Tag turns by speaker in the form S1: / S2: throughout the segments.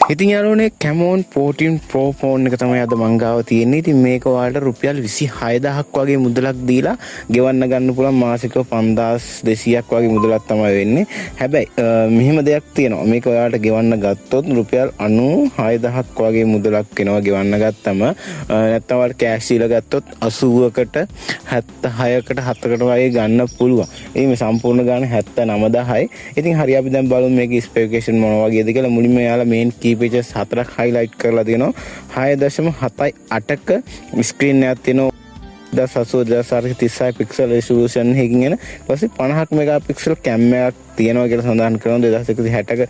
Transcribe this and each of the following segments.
S1: ඉතින් යාළුවනේ Camon 14 Pro phone එක තමයි අද මං ගාව තියෙන්නේ. ඉතින් මේක ඔයාලට රුපියල් 26000ක් වගේ මුදලක් දීලා ගෙවන්න ගන්න පුළුවන් මාසිකව 5200ක් වගේ මුදලක් තමයි වෙන්නේ. හැබැයි මෙහෙම දෙයක් තියෙනවා. මේක ඔයාලට ගෙවන්න ගත්තොත් රුපියල් 96000ක් වගේ මුදලක් වෙනවා ගෙවන්න ගත්තම. නැත්නම් ඔයාලට කෑෂ් දීලා ගත්තොත් 80කට 76කට 7කට වගේ ගන්න පුළුවන්. මේ සම්පූර්ණ ගාන 79000යි. ඉතින් හරි අපි දැන් බලමු මේකේ ස්පෙસિෆිකේෂන් මොන වගේද කියලා. මුලින්ම යාලා මේන් key pages 4ක් highlight කරලා දෙනවා. 6.78ක ස්ක්‍රීන් එකක් තියෙනවා. 1080x636 pixel resolution එකකින් එන ඊපස්සේ 50ක් megapixel cam එකක් තියෙනවා කියලා සඳහන් කරනවා 2160ක.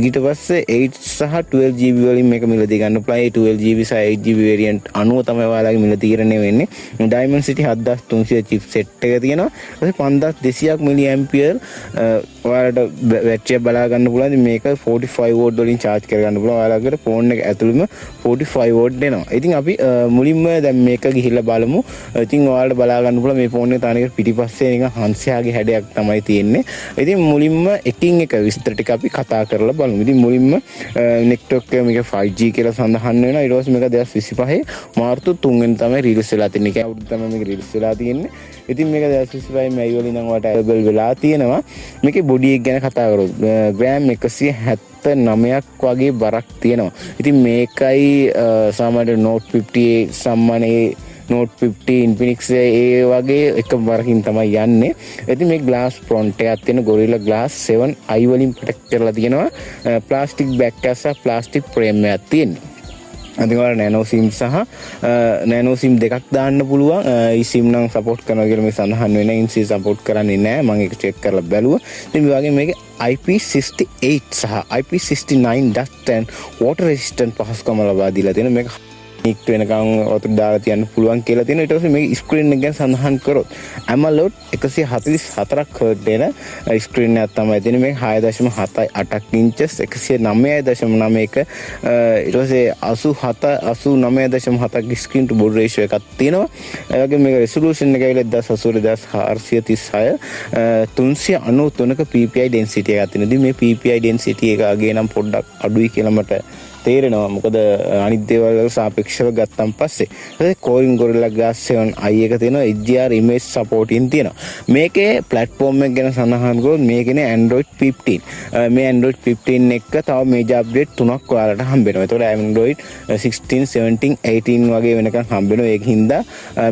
S1: ඊට පස්සේ 8 සහ 12GB වලින් මේක මිලදී ගන්න පුළුවන්. 12GB සහ 8GB variant අනුව තමයි ඔයාලගේ මිල තීරණය වෙන්නේ. Dimensity 7300 chipset එක තියෙනවා. ඊපස්සේ 5200ක් mAh ඔයාලට බැටරිය බලා ගන්න පුළුවන්. මේක 45 watt වලින් charge කර ගන්න පුළුවන්. ඔයාලගේ ෆෝන් එක ඇතුළෙම 45 watt එනවා. ඉතින් අපි මුලින්ම දැන් මේක ගිහිල්ලා බලමු. ඉතින් ඔයාලට බලා ගන්න පුළුවන් මේ ෆෝන් එක තානික පිටිපස්සේ නිකන් හංසයාගේ හැඩයක් තමයි තියෙන්නේ. ඉතින් මුලින්ම එකින් එක විස්තර ටික අපි කතා කරලා බලමු. ඉතින් මුලින්ම network එක මේක 5G කියලා සඳහන් වෙනවා. ඊට පස්සේ මේක 2025 මාර්තු 3 වෙනි තමයි රිලීස් වෙලා තියෙන්නේ. ඒක අවුරුදු තමයි මේක රිලීස් වෙලා තියෙන්නේ. ඉතින් මේක 2025 මේ වලින් නම් ඔයාලට available වෙලා තියෙනවා. මේකේ body එක ගැන කතා කරොත් gram 179ක් වගේ බරක් තියෙනවා. ඉතින් මේකයි සාමාන්‍ය Note 50 සම්මානයේ Note 50 Infinix ඒ වගේ එක බරකින් තමයි යන්නේ. ඉතින් මේ glass front එකක් තියෙන Gorilla Glass 7i වලින් protect කරලා තියෙනවා. plastic back එක සහ plastic frame එකක් තියෙනවා. අද ඔයාලා nano sim සහ nano sim දෙකක් දාන්න පුළුවන්. eSIM නම් support කරනවා කියලා මේ සඳහන් වෙන INC support කරන්නේ නැහැ. මම ඒක check කරලා බැලුවා. ඉතින් මේ වගේ මේකේ IP68 සහ IP69 dust and water resistant පහසුකම ලබා දීලා තියෙනවා. මේක නික් වෙනකන් වතුර දාලා තියන්න පුළුවන් කියලා තියෙනවා. ඊට පස්සේ මේ ස්ක්‍රීන් එක ගැන සඳහන් කරොත් AMOLED 144ක් හර්ට් දෙන ස්ක්‍රීන් එකක් තමයි තියෙන්නේ. මේක 6.78 ඉන්චස් 109.9ක ඊට පස්සේ 89.7ක ස්ක්‍රීන් ටු බෝඩ් රේෂියෝ එකක් තියෙනවා. ඒ වගේම මේක resolution එක ඇවිල්ලා 1080x436 393ක PPI density එකක් තියෙනවා. ඉතින් මේ PPI density එක අගේ නම් පොඩ්ඩක් අඩුයි කියලා මට තේරෙනවා. මොකද අනිත් දේවල් වල සාපේක්ෂව ගත්තන් පස්සේ Corning Gorilla Glass 7i එක තියෙනවා. HDR image supporting තියෙනවා. මේකේ platform එක ගැන සඳහන් කරොත් මේකනේ Android 15. මේ Android 15 එක තව major update 3ක් ඔයාලට හම්බ වෙනවා. ඒතකොට Android 16, 17, 18 වගේ වෙනකන් හම්බ වෙනවා. ඒක හින්දා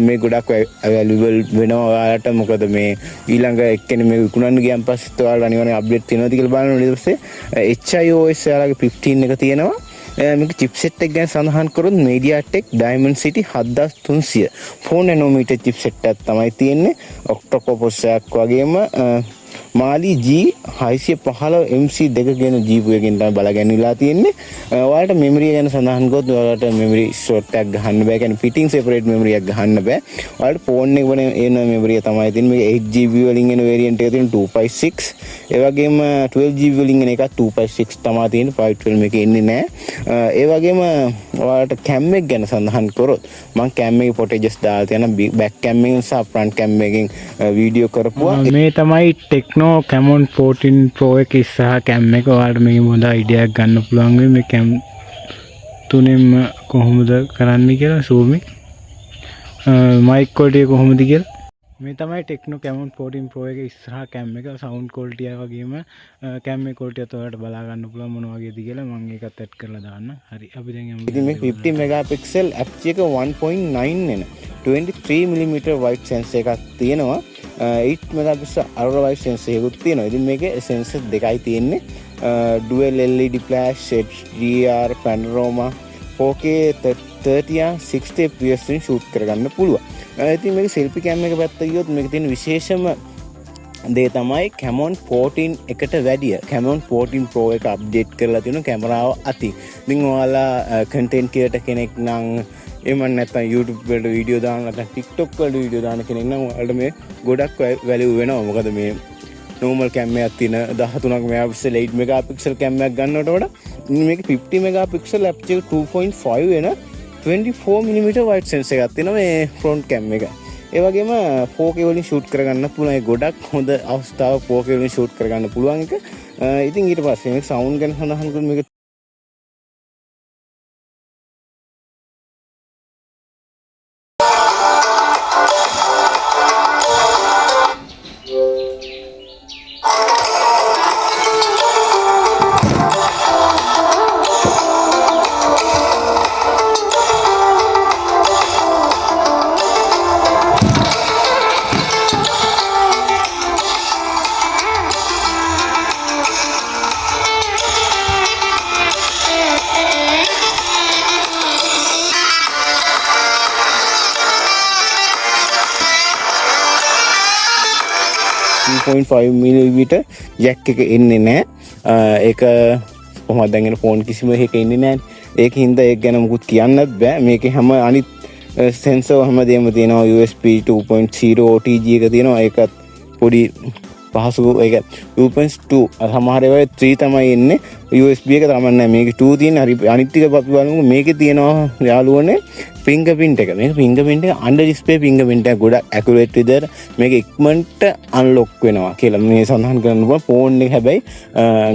S1: මේ ගොඩක් available වෙනවා ඔයාලට. මොකද මේ ඊළඟ එක්කෙනේ මේ විකුණන්න ගියන් පස්සෙත් ඔයාලට අනිවාර්යෙන් update තියෙනවද කියලා බලන්න. ඊට පස්සේ HiOS ඔයාලගේ 15 එක තියෙනවා. මේක chipset එක ගැන සඳහන් කරොත් MediaTek Dimensity 7300 4 nanometer chipset එකක් තමයි තියෙන්නේ. octa-core එකක් වගේම Mali G615 MC2 කියන GPU එකකින් තමයි බලාගන්නලා තියෙන්නේ. ඔයාලට memory ගැන සඳහන් කරොත් ඔයාලට memory slot එකක් ගහන්න බෑ. කියන්නේ fitting separate memory එකක් ගහන්න බෑ. ඔයාලට phone එක වල එන memory එක තමයි තියෙන්නේ. මේක 8GB වලින් එන variant එක තියෙන 256. ඒ වගේම 12GB වලින් එන එක 256 තමයි තියෙන්නේ. 512 මේක එන්නේ නෑ. ඒ වගේම ඔයාලට cam එක ගැන සඳහන් කරොත් මම cam එකේ footages දාලා තියෙනවා. back cam එකෙන් සහ front cam එකෙන් වීඩියෝ කරපුවා.
S2: මේ තමයි Tecno Camon 14 Pro එක ඉස්සරහ cam එක. ඔයාලට මේක හොඳ idea එකක් ගන්න පුළුවන් මේ cam තුනෙන්ම කොහොමද කරන්න කියලා zoom එක mic quality එක කොහොමද කියලා. මේ තමයි Tecno Camon 14 Pro එක ඉස්සරහ cam එක. sound quality එක වගේම cam එක quality එක ඔයාලට බලා ගන්න පුළුවන් මොන වගේද කියලා. මම ඒකත් add කරලා දාන්න. හරි අපි දැන් යමු.
S1: ඉතින් මේ 50 megapixel aperture එක 1.9 එන 23mm wide sensor එකක් තියෙනවා. 8 megapixel ultra wide sensor එකකුත් තියෙනවා. ඉතින් මේකේ sensor දෙකයි තියෙන්නේ. dual LED flash, HDR, panorama, 4K 30 60 fps වලින් shoot කරගන්න පුළුවන්. ඉතින් මේක selfie cam එක පැත්ත ගියොත් මේකේ තියෙන විශේෂම දේ තමයි Camon 14 එකට වැඩිය Camon 14 Pro එක අප්ඩේට් කරලා තියෙනවා කැමරාව අතින්. ඉතින් ඔයාලා content creator කෙනෙක් නම් එහෙම නැත්නම් YouTube වලට වීඩියෝ දාන්න නැත්නම් TikTok වලට වීඩියෝ දාන්න කෙනෙක් නම් ඔයාලට මේ ගොඩක් වැලියු වෙනවා. මොකද මේ normal cam එකක් තියෙන 13ක megapixel 8 megapixel cam එකක් ගන්නවට වඩා මේක 50 megapixel aperture 2.5 වෙන 24mm wide sensor එකක් තියෙනවා මේ front cam එක. ඒ වගේම 4K වලින් shoot කරගන්න පුළුවන්. ඒ ගොඩක් හොඳ අවස්ථාවක් 4K වලින් shoot කරගන්න පුළුවන් එක. ඉතින් ඊට පස්සේ මේ sound ගැන සඳහන් කරන මේක 3.5 mm ජැක් එක එන්නේ නැහැ. ඒක කොහොමද දැන් එන ෆෝන් කිසිම එකක එන්නේ නැහැ. ඒක හින්දා ඒක ගැන මුකුත් කියන්නත් බෑ. මේකේ හැම අනිත් සෙන්සර් හැමදේම තියෙනවා. USB 2.0 OTG එක තියෙනවා. ඒකත් පොඩි පහසු ඒක 2.2 සමහර ඒවා 3 තමයි එන්නේ. USB එක තමයි නැහැ. මේක 2 තියෙන. හරි අනිත් ටික අපි බලමු. මේකේ තියෙනවා යාළුවනේ fingerprint එක. මේක fingerprint එක under display fingerprint එක ගොඩක් accurate විදිහට මේක ඉක්මනට unlock වෙනවා කියලා මේ සඳහන් කරනවා. ෆෝන් එක හැබැයි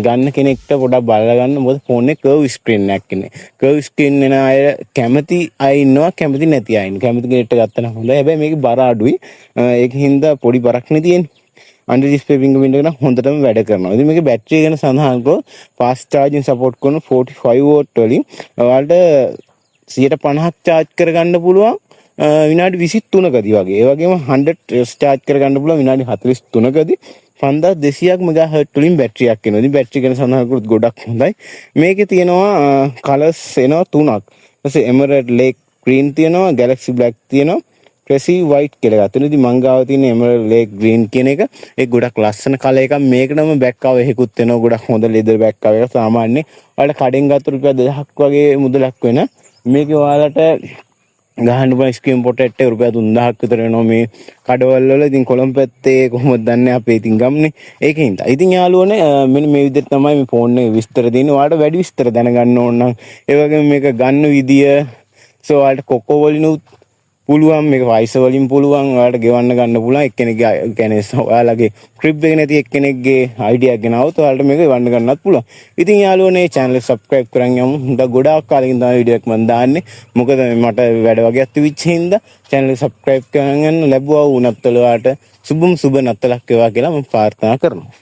S1: ගන්න කෙනෙක්ට පොඩක් බලලා ගන්න. මොකද ෆෝන් එක curve screen එකක් ඉන්නේ. curve screen එන අය කැමති අය ඉන්නවා, කැමති නැති අය ඉන්නවා. කැමති කෙනෙක්ට ගත්තා නම් හොඳයි. හැබැයි මේක බර අඩුයි. ඒක හින්දා පොඩි බරක් නේ තියෙන්නේ. under display fingerprint එක නම් හොඳටම වැඩ කරනවා. ඉතින් මේකේ බැටරි ගැන සඳහන් කරොත් fast charging support කරන 45 watt වලින් ඔයාලට 150ක් charge කරගන්න පුළුවන් විනාඩි 23කදී වගේ. ඒ වගේම 100 charge කරගන්න පුළුවන් විනාඩි 43කදී 5200ක් MHz වලින් බැටරියක් එනවා. ඉතින් බැටරි ගැන සඳහන් කරොත් ගොඩක් හොඳයි. මේකේ තියෙනවා කලර්ස් එනවා 3ක්. ඊපස්සේ emerald lake green තියෙනවා, galaxy black තියෙනවා, Tracy white කියලා ගත්තා. ඉතින් මං ගාව තියෙන emerald lake green කියන එක ඒක ගොඩක් ලස්සන කලර් එකක්. මේකටම බෑක් කවර් එකකුත් වෙනවා. ගොඩක් හොඳ leather back cover එක. සාමාන්‍යයෙන් ඔයාලට කඩෙන් ගත්ත රුපියල් 2000ක් වගේ මුදලක් වෙන. මේකේ ඔයාලට ගහන්න පුළුවන් ස්ක්‍රීන් පොටෙට් එක රුපියල් 3000ක් විතර වෙනවා මේ කඩවල වල. ඉතින් කොළඹ පැත්තේ කොහොමද දන්නේ අපේ ඉතින් ගම්නේ. ඒකින්ද. ඉතින් යාළුවනේ මෙන්න මේ විදිහට තමයි මේ ෆෝන් එකේ විස්තර දෙන්නේ. ඔයාලට වැඩි විස්තර දැනගන්න ඕන නම් ඒ වගේම මේක ගන්න විදිය ඔයාලට කොකෝ වලිනුත් පුළුවන්, මේක වයිස වලින් පුළුවන්. ඔයාලට ගෙවන්න ගන්න පුළුවන්. එක්කෙනෙක්ගේ කියන්නේ ඔයාලගේ ක්‍රිප් එක නැති එක්කෙනෙක්ගේ අයිඩියා එක ගෙනවොත් ඔයාලට මේක ගෙවන්න ගන්නත් පුළුවන්. ඉතින් යාළුවනේ channel එක subscribe කරන් යමු. හුඟ ගොඩාක් කාලෙකින් තමයි වීඩියෝ එකක් මම දාන්නේ. මොකද මට වැඩ වගේක් තිබිච්ච හින්දා channel එක subscribe කරන් යන්න ලැබුවා වුණත් ඔයාලට සුබ නත්තලක් වේවා කියලා මම ප්‍රාර්ථනා කරනවා.